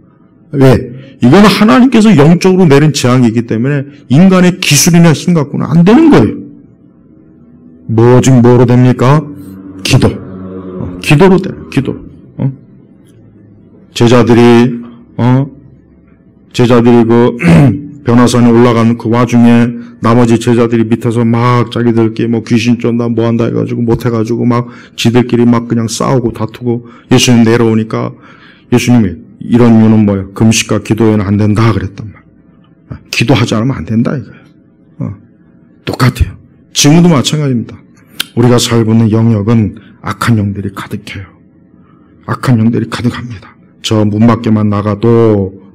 왜? 이건 하나님께서 영적으로 내린 재앙이기 때문에 인간의 기술이나 힘 갖고는 안 되는 거예요. 지금 뭐로 됩니까? 기도. 기도로 돼요. 기도. 제자들이 변화산에 올라가는 그 와중에 나머지 제자들이 밑에서 막 자기들끼리 뭐 귀신 쫓나 뭐 한다 해가지고 못해가지고 막 지들끼리 막 그냥 싸우고 다투고 예수님 내려오니까 예수님이 이런 이유는 뭐예요? 금식과 기도에는 안 된다 그랬단 말이에요. 기도하지 않으면 안 된다 이거예요. 똑같아요. 지금도 마찬가지입니다. 우리가 살고 있는 영역은 악한 영들이 가득해요. 악한 영들이 가득합니다. 저 문 밖에만 나가도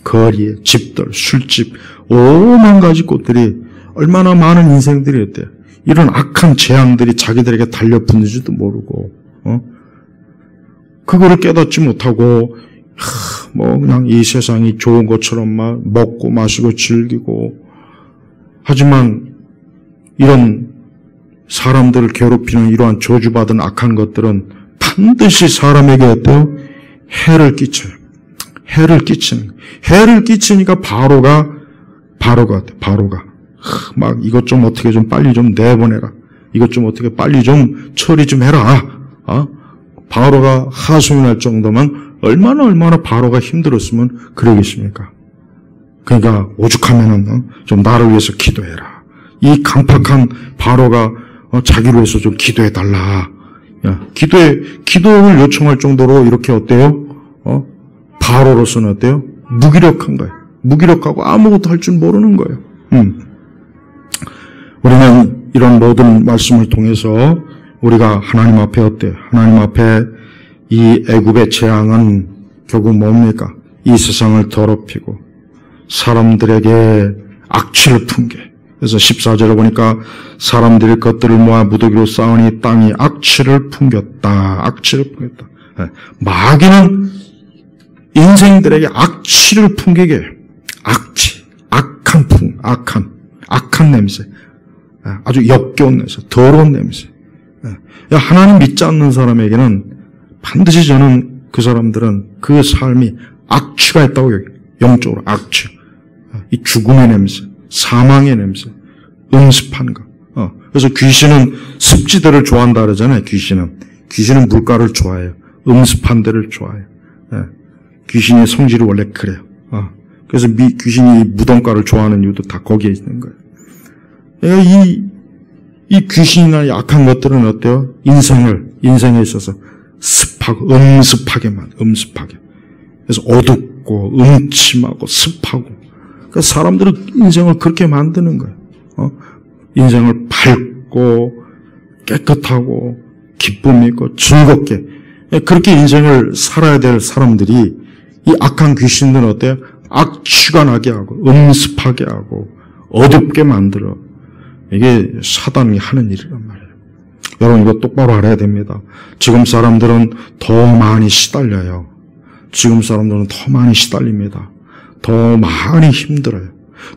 거리에 집들, 술집, 오만 가지 곳들이 얼마나 많은 인생들이 있대요. 이런 악한 재앙들이 자기들에게 달려붙는지도 모르고 그거를 깨닫지 못하고 그냥 이 세상이 좋은 것처럼 막 먹고 마시고 즐기고 하지만 이런 사람들을 괴롭히는 이러한 저주받은 악한 것들은 반드시 사람에게 어때요? 해를 끼쳐요. 해를 끼치니까 바로가 막 이것 좀 어떻게 좀 빨리 좀 내보내라. 이것 좀 어떻게 빨리 좀 처리 좀 해라. 바로가 하소연할 날 정도면 얼마나 바로가 힘들었으면 그러겠습니까? 그러니까 오죽하면은 좀 나를 위해서 기도해라. 이 강팍한 바로가 자기를 위해서 좀 기도해달라. 기도를 요청할 정도로 이렇게 어때요? 바로로서는 어때요? 무기력한 거예요. 무기력하고 아무것도 할 줄 모르는 거예요. 우리는 이런 모든 말씀을 통해서 우리가 하나님 앞에 어때요? 하나님 앞에 이 애굽의 재앙은 결국 뭡니까? 이 세상을 더럽히고 사람들에게 악취를 품게. 그래서 14절에 보니까 사람들이 것들을 모아 무더기로 쌓으니 땅이 악취를 품겼다. 악취를 품겼다. 마귀는 인생들에게 악취를 풍기게 해요. 악취, 악한 냄새, 아주 역겨운 냄새, 더러운 냄새. 하나님 믿지 않는 사람에게는 반드시 저는 그 사람들은 그 삶이 악취가 있다고 여겨요. 영적으로 악취. 이 죽음의 냄새, 사망의 냄새, 음습한 것. 그래서 귀신은 습지들을 좋아한다 그러잖아요. 귀신은 물가를 좋아해요. 음습한 데를 좋아해요. 귀신의 성질이 원래 그래요. 그래서 귀신이 무덤가를 좋아하는 이유도 다 거기에 있는 거예요. 그러니까 이 귀신이나 약한 것들은 어때요? 인생에 있어서 습하고, 음습하게. 그래서 어둡고, 음침하고, 습하고. 그러니까 사람들은 인생을 그렇게 만드는 거예요. 인생을 밝고, 깨끗하고, 기쁨 있고, 즐겁게. 그렇게 인생을 살아야 될 사람들이 이 악한 귀신들은 어때요? 악취가 나게 하고, 음습하게 하고, 어둡게 만들어. 이게 사단이 하는 일이란 말이에요. 여러분 이거 똑바로 알아야 됩니다. 지금 사람들은 더 많이 시달려요. 지금 사람들은 더 많이 시달립니다. 더 많이 힘들어요.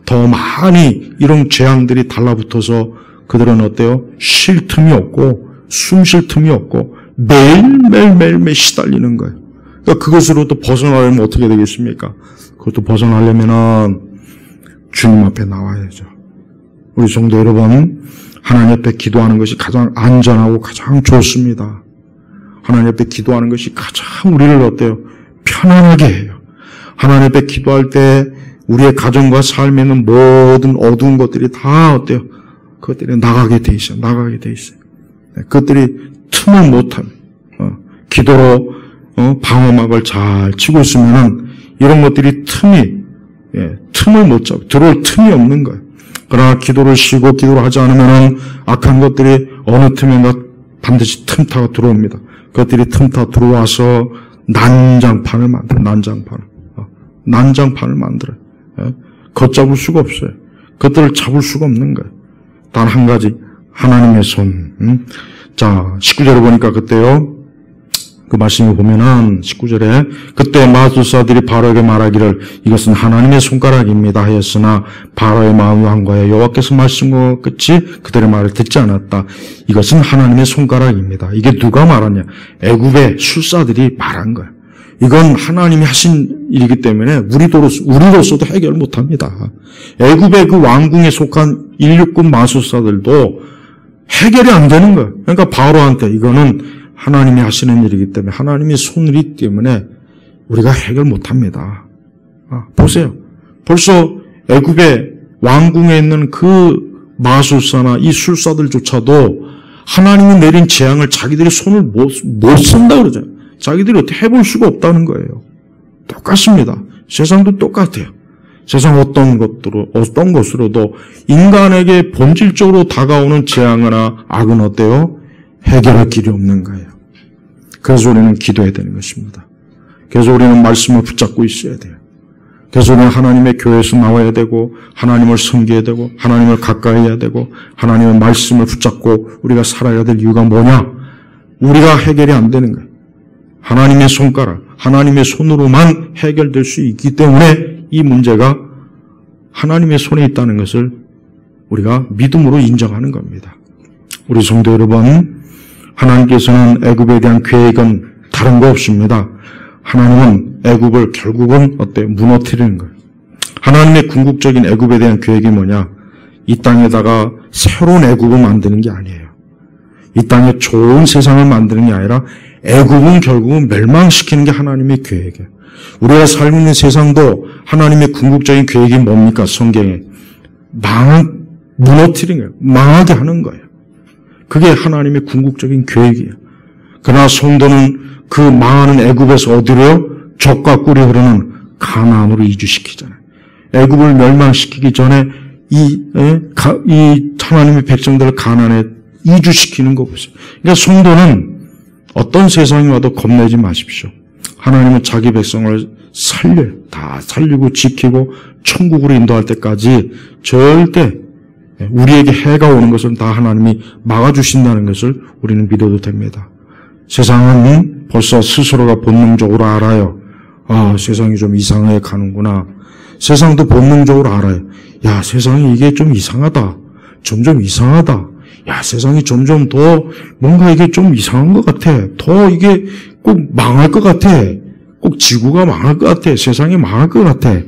더 많이 이런 재앙들이 달라붙어서 그들은 어때요? 쉴 틈이 없고 숨 쉴 틈이 없고 매일매일 시달리는 거예요. 그러니까 그것으로부터 벗어나려면 어떻게 되겠습니까? 그것도 벗어나려면은 주님 앞에 나와야죠. 우리 성도 여러분, 하나님 앞에 기도하는 것이 가장 안전하고 가장 좋습니다. 하나님 앞에 기도하는 것이 가장 우리를 어때요? 편안하게 해요. 하나님 앞에 기도할 때 우리의 가정과 삶에 있는 모든 어두운 것들이 다 어때요? 그것들이 나가게 돼 있어요. 그것들이 틈을 못하면, 기도로, 방어막을 잘 치고 있으면은 이런 것들이 틈을 못 잡고 들어올 틈이 없는 거예요. 그러나 기도를 쉬고 기도를 하지 않으면 악한 것들이 어느 틈에 반드시 틈타가 들어옵니다. 그것들이 틈타 들어와서 난장판을 만들어요. 걷잡을 수가 없어요. 그것들을 잡을 수가 없는 거예요. 단 한 가지, 하나님의 손. 자, 19절에 보니까 그때요. 그 말씀을 보면은 19절에 그때 마술사들이 바로에게 말하기를 이것은 하나님의 손가락입니다 하였으나 바로의 마음이 완고하여 여호와께서 말씀한 것 같이 그들의 말을 듣지 않았다. 이것은 하나님의 손가락입니다. 이게 누가 말하냐? 애굽의 술사들이 말한 거예요. 이건 하나님이 하신 일이기 때문에 우리로서도 해결 못합니다. 애굽의 그 왕궁에 속한 169 마술사들도 해결이 안 되는 거예요. 그러니까 바로한테 이거는 하나님이 하시는 일이기 때문에 하나님의 손이기 때문에 우리가 해결 못합니다. 보세요. 벌써 애굽의 왕궁에 있는 그 마술사나 이 술사들조차도 하나님이 내린 재앙을 자기들이 손을 못 쓴다 그러잖아요. 자기들이 어떻게 해볼 수가 없다는 거예요. 똑같습니다. 세상도 똑같아요. 세상 어떤 것으로도 인간에게 본질적으로 다가오는 재앙이나 악은 어때요? 해결할 길이 없는 거예요. 그래서 우리는 기도해야 되는 것입니다. 그래서 우리는 말씀을 붙잡고 있어야 돼요. 그래서 우리는 하나님의 교회에서 나와야 되고 하나님을 섬겨야 되고 하나님을 가까이 해야 되고 하나님의 말씀을 붙잡고 우리가 살아야 될 이유가 뭐냐? 우리가 해결이 안 되는 거예요. 하나님의 손가락, 하나님의 손으로만 해결될 수 있기 때문에 이 문제가 하나님의 손에 있다는 것을 우리가 믿음으로 인정하는 겁니다. 우리 성도 여러분, 하나님께서는 애굽에 대한 계획은 다른 거 없습니다. 하나님은 애굽을 결국은 무너뜨리는 거예요. 하나님의 궁극적인 애굽에 대한 계획이 뭐냐? 이 땅에다가 새로운 애굽을 만드는 게 아니에요. 이 땅에 좋은 세상을 만드는 게 아니라 애굽은 결국은 멸망시키는 게 하나님의 계획이에요. 우리가 살고 있는 세상도 하나님의 궁극적인 계획이 뭡니까? 성경에 무너뜨리는 거예요. 망하게 하는 거예요. 그게 하나님의 궁극적인 계획이에요. 그러나 성도는 그 망하는 애굽에서 어디로요? 젖과 꿀이 흐르는 가나안으로 이주시키잖아요. 애굽을 멸망시키기 전에 이 하나님의 백성들을 가나안에 이주시키는 거 보세요. 그러니까 성도는 어떤 세상이 와도 겁내지 마십시오. 하나님은 자기 백성을 살려요. 다 살리고 지키고 천국으로 인도할 때까지 절대 우리에게 해가 오는 것은 다 하나님이 막아주신다는 것을 우리는 믿어도 됩니다. 세상은 벌써 스스로가 본능적으로 알아요. 세상이 좀 이상하게 가는구나. 세상도 본능적으로 알아요. 야, 세상이 이게 좀 이상하다. 점점 이상하다. 야, 세상이 점점 더 뭔가 이게 좀 이상한 것 같아. 더 이게 꼭 망할 것 같아. 꼭 지구가 망할 것 같아. 세상이 망할 것 같아.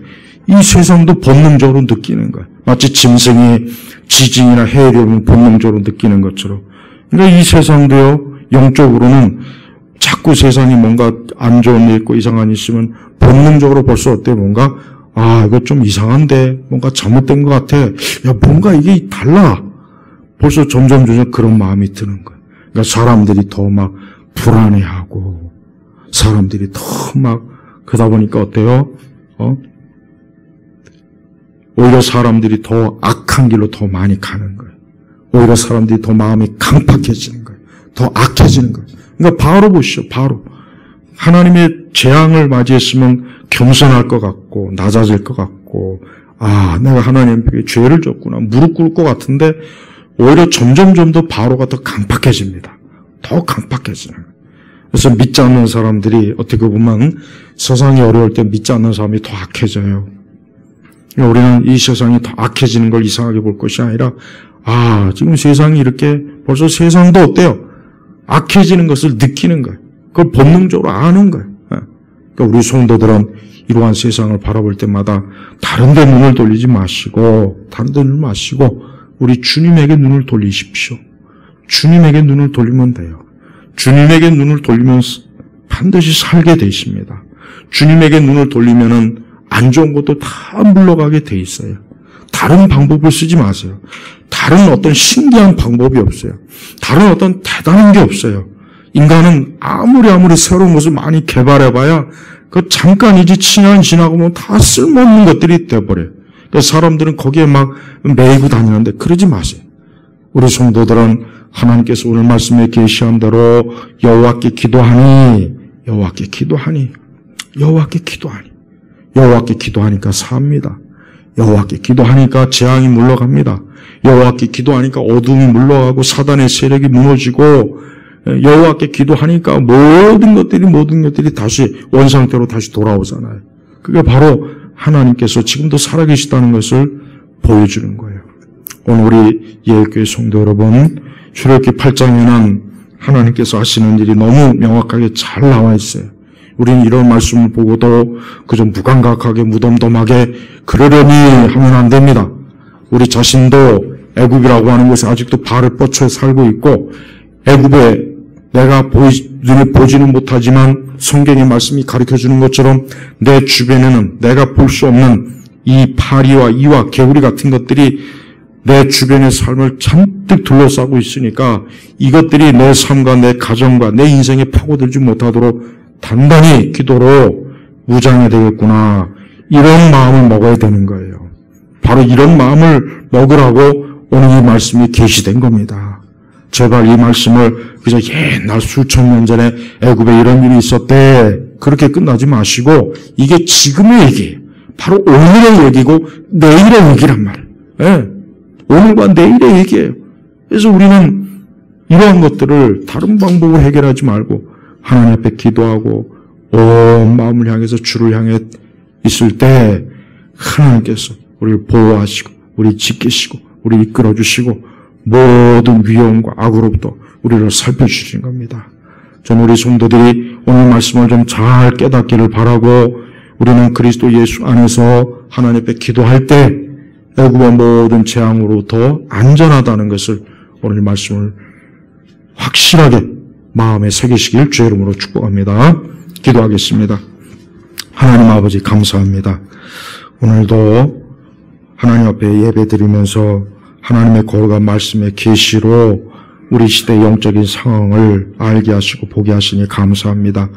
이 세상도 본능적으로 느끼는 거예요. 마치 짐승이 지진이나 해일이 오면 본능적으로 느끼는 것처럼. 그러니까 이 세상도요, 영적으로는 자꾸 세상이 뭔가 안 좋은 일 있고 이상한 일 있으면 본능적으로 벌써 어때요? 뭔가, 이거 좀 이상한데, 뭔가 잘못된 것 같아. 야, 뭔가 이게 달라. 벌써 점점 그런 마음이 드는 거예요. 그러니까 사람들이 더 막 불안해하고, 사람들이 더 막, 그러다 보니까 어때요? 오히려 사람들이 더 악한 길로 더 많이 가는 거예요. 오히려 사람들이 더 마음이 강팍해지는 거예요. 더 악해지는 거예요. 그러니까 바로 보시죠. 바로. 하나님의 재앙을 맞이했으면 겸손할 것 같고 낮아질 것 같고 내가 하나님께 죄를 졌구나 무릎 꿇을 것 같은데 오히려 점점 더 바로가 더 강팍해집니다. 더 강팍해지는 거예요. 그래서 믿지 않는 사람들이 어떻게 보면 세상이 어려울 때 믿지 않는 사람이 더 악해져요. 우리는 이 세상이 더 악해지는 걸 이상하게 볼 것이 아니라 지금 세상이 이렇게 벌써 세상도 어때요? 악해지는 것을 느끼는 거예요. 그걸 본능적으로 아는 거예요. 그러니까 우리 성도들은 이러한 세상을 바라볼 때마다 다른 데 눈을 돌리지 마시고 우리 주님에게 눈을 돌리십시오. 주님에게 눈을 돌리면 돼요. 주님에게 눈을 돌리면 반드시 살게 돼 있습니다. 주님에게 눈을 돌리면은 안 좋은 것도 다 물러가게 돼 있어요. 다른 방법을 쓰지 마세요. 다른 어떤 신기한 방법이 없어요. 다른 어떤 대단한 게 없어요. 인간은 아무리 새로운 것을 많이 개발해봐야 그 잠깐이지 7년 지나고 보면 다 쓸모없는 것들이 돼버려요. 그러니까 사람들은 거기에 막 매이고 다니는데 그러지 마세요. 우리 성도들은 하나님께서 오늘 말씀에 계시한 대로 여호와께 기도하니까 삽니다. 여호와께 기도하니까 재앙이 물러갑니다. 여호와께 기도하니까 어둠이 물러가고 사단의 세력이 무너지고 여호와께 기도하니까 모든 것들이 다시 원상태로 다시 돌아오잖아요. 그게 바로 하나님께서 지금도 살아계시다는 것을 보여주는 거예요. 오늘 우리 예일교회 성도 여러분, 출애굽기 8장에는 하나님께서 하시는 일이 너무 명확하게 잘 나와 있어요. 우리는 이런 말씀을 보고도 그저 무감각하게 무덤덤하게 그러려니 하면 안 됩니다. 우리 자신도 애굽이라고 하는 곳에 아직도 발을 뻗쳐 살고 있고 애굽에 내가 눈에 보지는 못하지만 성경의 말씀이 가르쳐주는 것처럼 내 주변에는 내가 볼 수 없는 이 파리와 이와 개구리 같은 것들이 내 주변의 삶을 잔뜩 둘러싸고 있으니까 이것들이 내 삶과 내 가정과 내 인생에 파고들지 못하도록 단단히 기도로 무장해야 되겠구나. 이런 마음을 먹어야 되는 거예요. 바로 이런 마음을 먹으라고 오늘 이 말씀이 계시된 겁니다. 제발 이 말씀을 그저 옛날 수천 년 전에 애굽에 이런 일이 있었대 그렇게 끝나지 마시고 이게 지금의 얘기예요. 바로 오늘의 얘기고 내일의 얘기란 말이에요. 네. 오늘과 내일의 얘기예요. 그래서 우리는 이러한 것들을 다른 방법으로 해결하지 말고 하나님 앞에 기도하고 온 마음을 향해서 주를 향해 있을 때 하나님께서 우리를 보호하시고 우리 지키시고 우리 이끌어주시고 모든 위험과 악으로부터 우리를 살펴주시는 겁니다. 저는 우리 성도들이 오늘 말씀을 좀 잘 깨닫기를 바라고 우리는 그리스도 예수 안에서 하나님 앞에 기도할 때 애굽의 모든 재앙으로부터 안전하다는 것을 오늘 말씀을 확실하게 마음에 새기시길 주의 이름으로 축복합니다. 기도하겠습니다. 하나님 아버지 감사합니다. 오늘도 하나님 앞에 예배드리면서 하나님의 거룩한 말씀의 계시로 우리 시대의 영적인 상황을 알게 하시고 보게 하시니 감사합니다.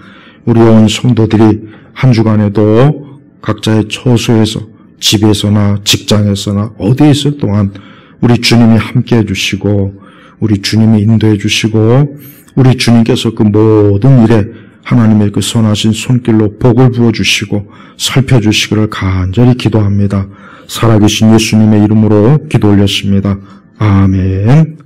우리 온 성도들이 한 주간에도 각자의 처소에서 집에서나 직장에서나 어디에 있을 동안 우리 주님이 함께해 주시고 우리 주님이 인도해 주시고 우리 주님께서 그 모든 일에 하나님의 그 선하신 손길로 복을 부어주시고 살펴주시기를 간절히 기도합니다. 살아계신 예수님의 이름으로 기도 올렸습니다. 아멘.